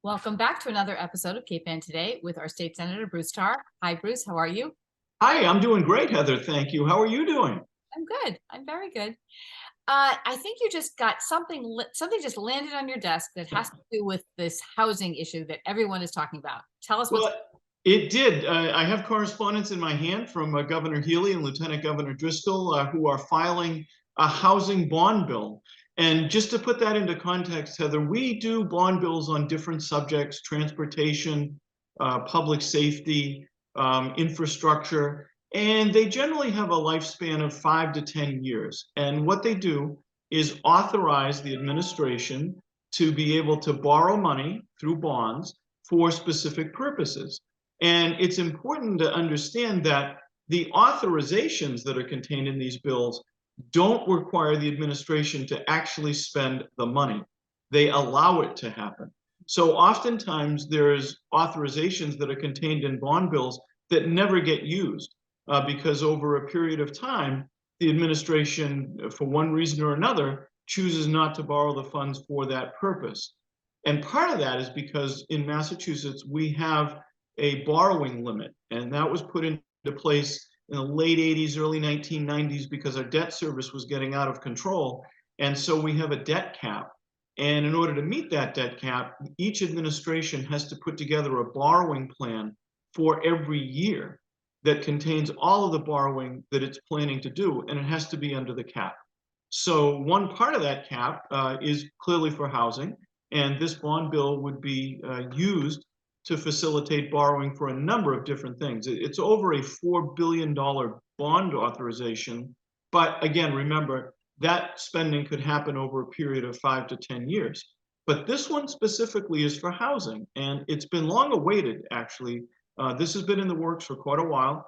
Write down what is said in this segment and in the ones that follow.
Welcome back to another episode of KPN Today with our State Senator Bruce Tarr. Hi, Bruce. How are you? Hi, I'm doing great, Heather. Thank you. How are you doing? I'm good. I'm very good. I think you just got something just landed on your desk that has to do with this housing issue that everyone is talking about. Tell us what's. Well, it did. I have correspondence in my hand from Governor Healy and Lieutenant Governor Driscoll, who are filing a housing bond bill. And just to put that into context, Heather, we do bond bills on different subjects: transportation, public safety, infrastructure, and they generally have a lifespan of 5 to 10 years. And what they do is authorize the administration to be able to borrow money through bonds for specific purposes. And it's important to understand that the authorizations that are contained in these bills don't require the administration to actually spend the money. They allow it to happen. So oftentimes there's authorizations that are contained in bond bills that never get used because over a period of time, the administration, for one reason or another, chooses not to borrow the funds for that purpose. And part of that is because in Massachusetts, we have a borrowing limit, and that was put into place in the late 80s, early 1990s, because our debt service was getting out of control. And so we have a debt cap. And in order to meet that debt cap, each administration has to put together a borrowing plan for every year that contains all of the borrowing that it's planning to do, and it has to be under the cap. So one part of that cap is clearly for housing, and this bond bill would be used to facilitate borrowing for a number of different things. It's over a $4 billion bond authorization, but again, remember, that spending could happen over a period of 5 to 10 years. But this one specifically is for housing, and it's been long awaited, actually. This has been in the works for quite a while.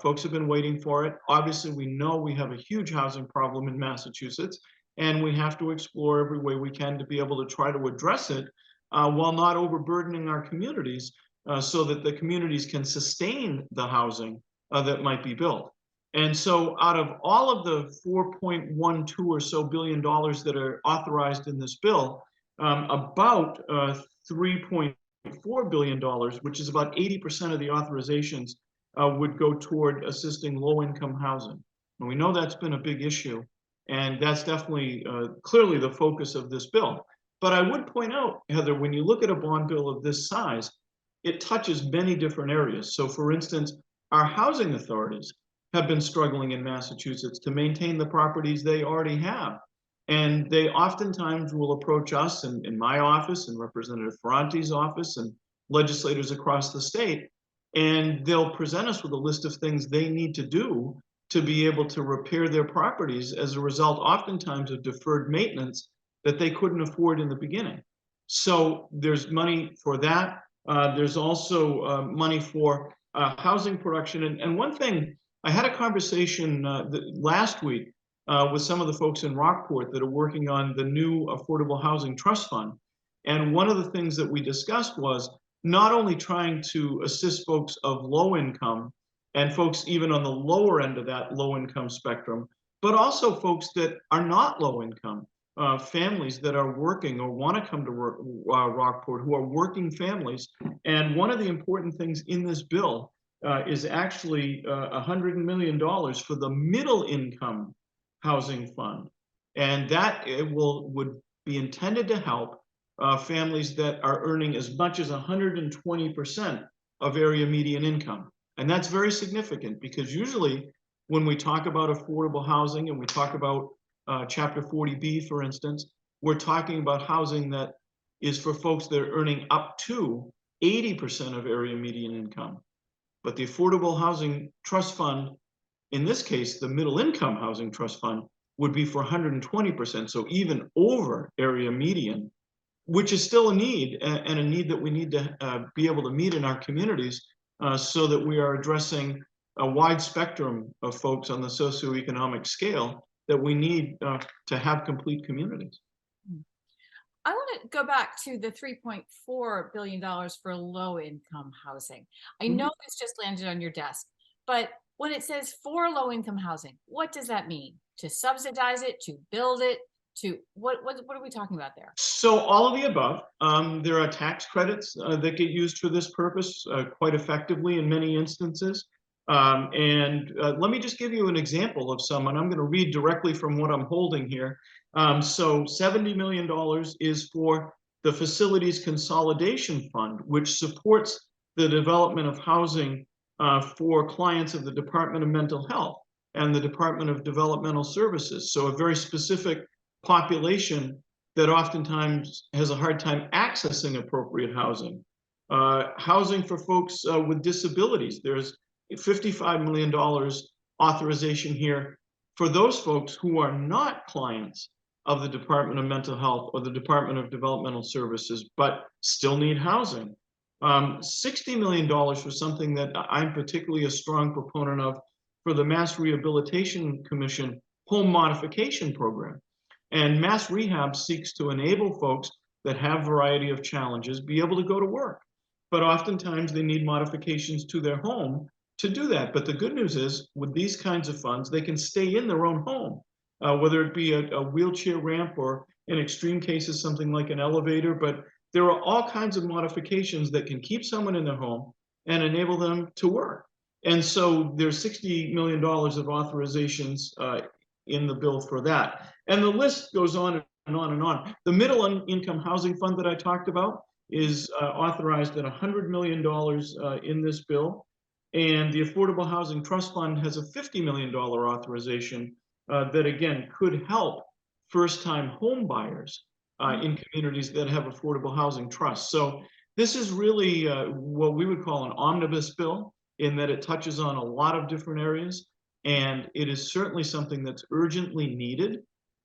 Folks have been waiting for it. Obviously, we know we have a huge housing problem in Massachusetts, and we have to explore every way we can to be able to try to address it while not overburdening our communities so that the communities can sustain the housing that might be built. And so out of all of the 4.12 or so billion dollars that are authorized in this bill, about $3.4 billion, which is about 80% of the authorizations, would go toward assisting low-income housing. And we know that's been a big issue, and that's definitely clearly the focus of this bill. But I would point out, Heather, when you look at a bond bill of this size, it touches many different areas. So for instance, our housing authorities have been struggling in Massachusetts to maintain the properties they already have. And they oftentimes will approach us in my office and Representative Ferrante's office and legislators across the state, and they'll present us with a list of things they need to do to be able to repair their properties as a result, oftentimes, of deferred maintenance that they couldn't afford in the beginning. So there's money for that. There's also money for housing production. And one thing, I had a conversation last week with some of the folks in Rockport that are working on the new Affordable Housing Trust Fund. And one of the things that we discussed was not only trying to assist folks of low income and folks even on the lower end of that low income spectrum, but also folks that are not low income, families that are working or want to come to Rockport, who are working families. And one of the important things in this bill is actually $100 million for the middle income housing fund. And that would be intended to help families that are earning as much as 120% of area median income. And that's very significant because usually when we talk about affordable housing and we talk about Chapter 40B, for instance, we're talking about housing that is for folks that are earning up to 80% of area median income. But the Affordable Housing Trust Fund, in this case, the Middle Income Housing Trust Fund, would be for 120%, so even over area median, which is still a need, and a need that we need to be able to meet in our communities so that we are addressing a wide spectrum of folks on the socioeconomic scale that we need to have complete communities. I want to go back to the $3.4 billion for low-income housing. I know this just landed on your desk, but when it says for low-income housing, what does that mean? To subsidize it, to build it? to what are we talking about there? So all of the above. There are tax credits that get used for this purpose quite effectively in many instances. Let me just give you an example of some, and I'm going to read directly from what I'm holding here. So $70 million is for the Facilities Consolidation Fund, which supports the development of housing for clients of the Department of Mental Health and the Department of Developmental Services. So a very specific population that oftentimes has a hard time accessing appropriate housing. Housing for folks with disabilities. There's $55 million authorization here for those folks who are not clients of the Department of Mental Health or the Department of Developmental Services, but still need housing. $60 million for something that I'm particularly a strong proponent of for the Mass Rehabilitation Commission home modification program. And Mass Rehab seeks to enable folks that have a variety of challenges be able to go to work. But oftentimes they need modifications to their home to do that. But the good news is with these kinds of funds, they can stay in their own home, whether it be a wheelchair ramp or in extreme cases, something like an elevator. But there are all kinds of modifications that can keep someone in their home and enable them to work. And so there's $60 million of authorizations in the bill for that. And the list goes on and on and on. The middle income housing fund that I talked about is authorized at $100 million in this bill. And the Affordable Housing Trust Fund has a $50 million authorization that, again, could help first-time home buyers in communities that have affordable housing trusts. So this is really what we would call an omnibus bill, in that it touches on a lot of different areas. And it is certainly something that's urgently needed.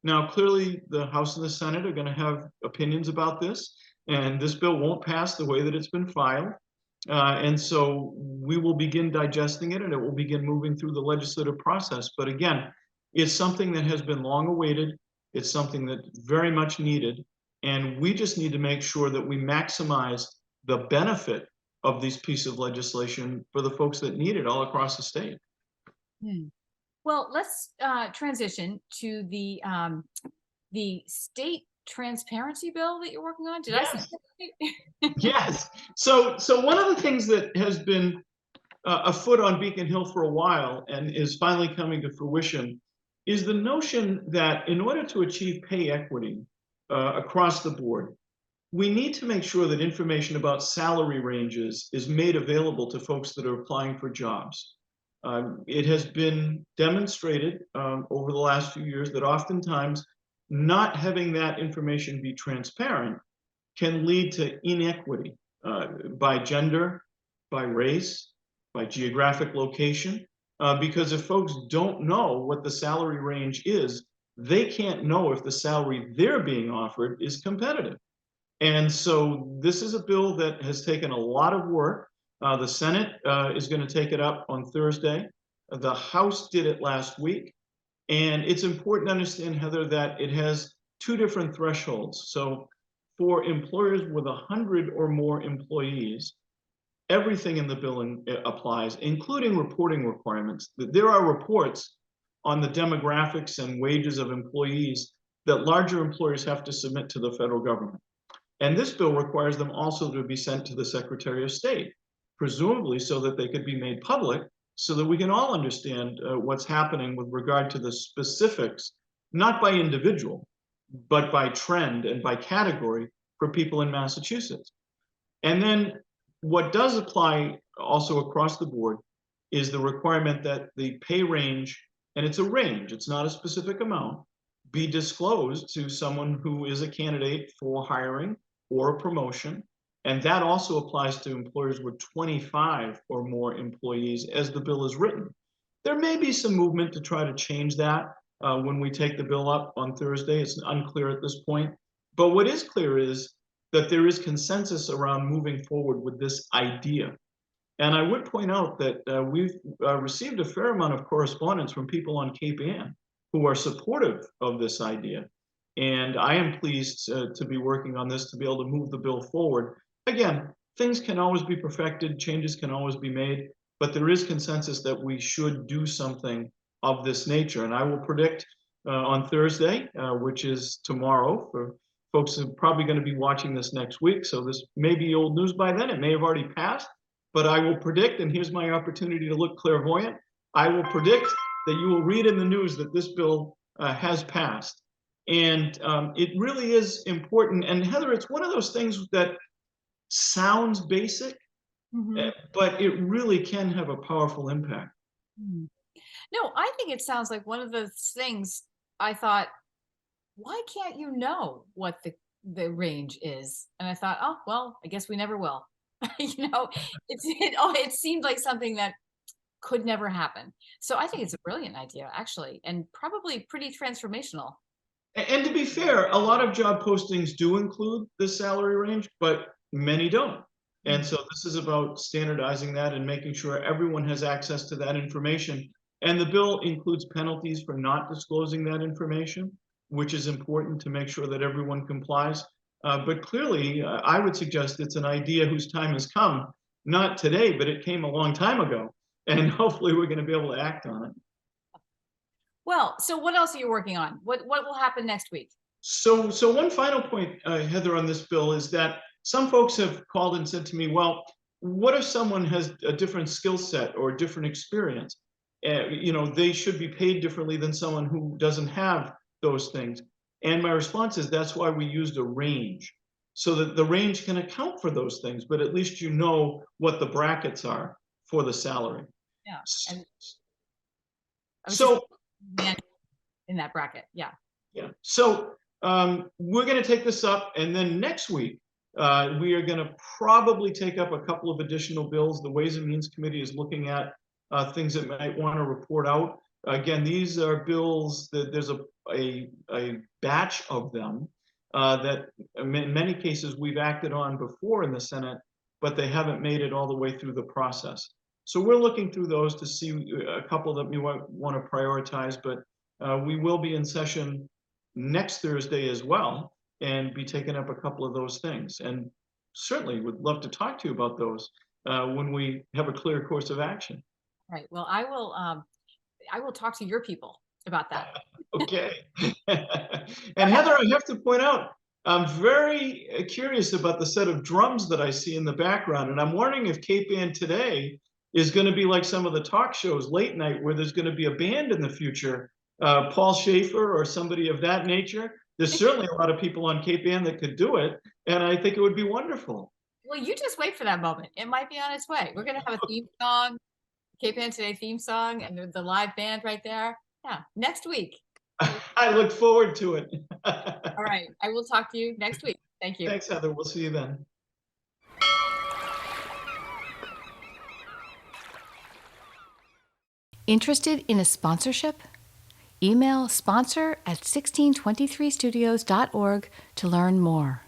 Now, clearly, the House and the Senate are going to have opinions about this, and this bill won't pass the way that it's been filed. And so we will begin digesting it, and it will begin moving through the legislative process. But again, it's something that has been long awaited. It's something that's very much needed. And we just need to make sure that we maximize the benefit of these pieces of legislation for the folks that need it all across the state. Well, let's transition to the state transparency bill that you're working on. Did I say that right? Yes. So one of the things that has been afoot on Beacon Hill for a while and is finally coming to fruition is the notion that in order to achieve pay equity across the board, we need to make sure that information about salary ranges is made available to folks that are applying for jobs. It has been demonstrated over the last few years that oftentimes not having that information be transparent can lead to inequity by gender, by race, by geographic location. Because if folks don't know what the salary range is, they can't know if the salary they're being offered is competitive. And so this is a bill that has taken a lot of work. The Senate is going to take it up on Thursday. The House did it last week. And it's important to understand, Heather, that it has two different thresholds. So for employers with 100 or more employees, everything in the bill applies, including reporting requirements. There are reports on the demographics and wages of employees that larger employers have to submit to the federal government. And this bill requires them also to be sent to the Secretary of State, presumably so that they could be made public, so that we can all understand what's happening with regard to the specifics, not by individual, but by trend and by category for people in Massachusetts. And then what does apply also across the board is the requirement that the pay range, and it's a range, it's not a specific amount, be disclosed to someone who is a candidate for hiring or a promotion. And that also applies to employers with 25 or more employees as the bill is written. There may be some movement to try to change that when we take the bill up on Thursday. It's unclear at this point. But what is clear is that there is consensus around moving forward with this idea. And I would point out that we've received a fair amount of correspondence from people on Cape Ann who are supportive of this idea. And I am pleased to be working on this to be able to move the bill forward. Again, things can always be perfected, changes can always be made, but there is consensus that we should do something of this nature. And I will predict on Thursday, which is tomorrow. For folks who are probably going to be watching this next week, so this may be old news by then. It may have already passed, but I will predict, and here's my opportunity to look clairvoyant, I will predict that you will read in the news that this bill has passed. And it really is important. And Heather, it's one of those things that sounds basic, Mhm. but it really can have a powerful impact. Mm. No, I think it sounds like one of those things I thought, why can't you know what the range is? And I thought, oh, well, I guess we never will. It seemed like something that could never happen. So I think it's a brilliant idea, actually, and probably pretty transformational. And to be fair, a lot of job postings do include the salary range, but many don't. And Mm. so this is about standardizing that and making sure everyone has access to that information. And the bill includes penalties for not disclosing that information, which is important to make sure that everyone complies. But clearly, I would suggest it's an idea whose time has come, not today, but it came a long time ago. And hopefully we're going to be able to act on it. Well, so what else are you working on? What will happen next week? So one final point, Heather, on this bill is that some folks have called and said to me, well, what if someone has a different skill set or a different experience? They should be paid differently than someone who doesn't have those things. And my response is that's why we used a range, so that the range can account for those things, but at least you know what the brackets are for the salary. Yeah, S- and I was just So man in that bracket. Yeah. Yeah. So we're going to take this up, and then next week we are going to probably take up a couple of additional bills. The Ways and Means Committee is looking at things that might want to report out. Again, these are bills that there's a batch of them that in many cases we've acted on before in the Senate, but they haven't made it all the way through the process. So we're looking through those to see a couple that we want to prioritize, but we will be in session next Thursday as well and be taking up a couple of those things. And certainly would love to talk to you about those when we have a clear course of action. Right. Well, I will talk to your people about that. Okay. And Heather, I have to point out, I'm very curious about the set of drums that I see in the background. And I'm wondering if Cape Ann Today is going to be like some of the talk shows late night where there's going to be a band in the future, Paul Schaefer or somebody of that nature. There's certainly a lot of people on Cape Ann that could do it. And I think it would be wonderful. Well, you just wait for that moment. It might be on its way. We're going to have a theme song, Cape Ann Today theme song, and the live band right there. Yeah, next week. I look forward to it. All right. I will talk to you next week. Thank you. Thanks, Heather. We'll see you then. Interested in a sponsorship? Email sponsor@1623studios.org to learn more.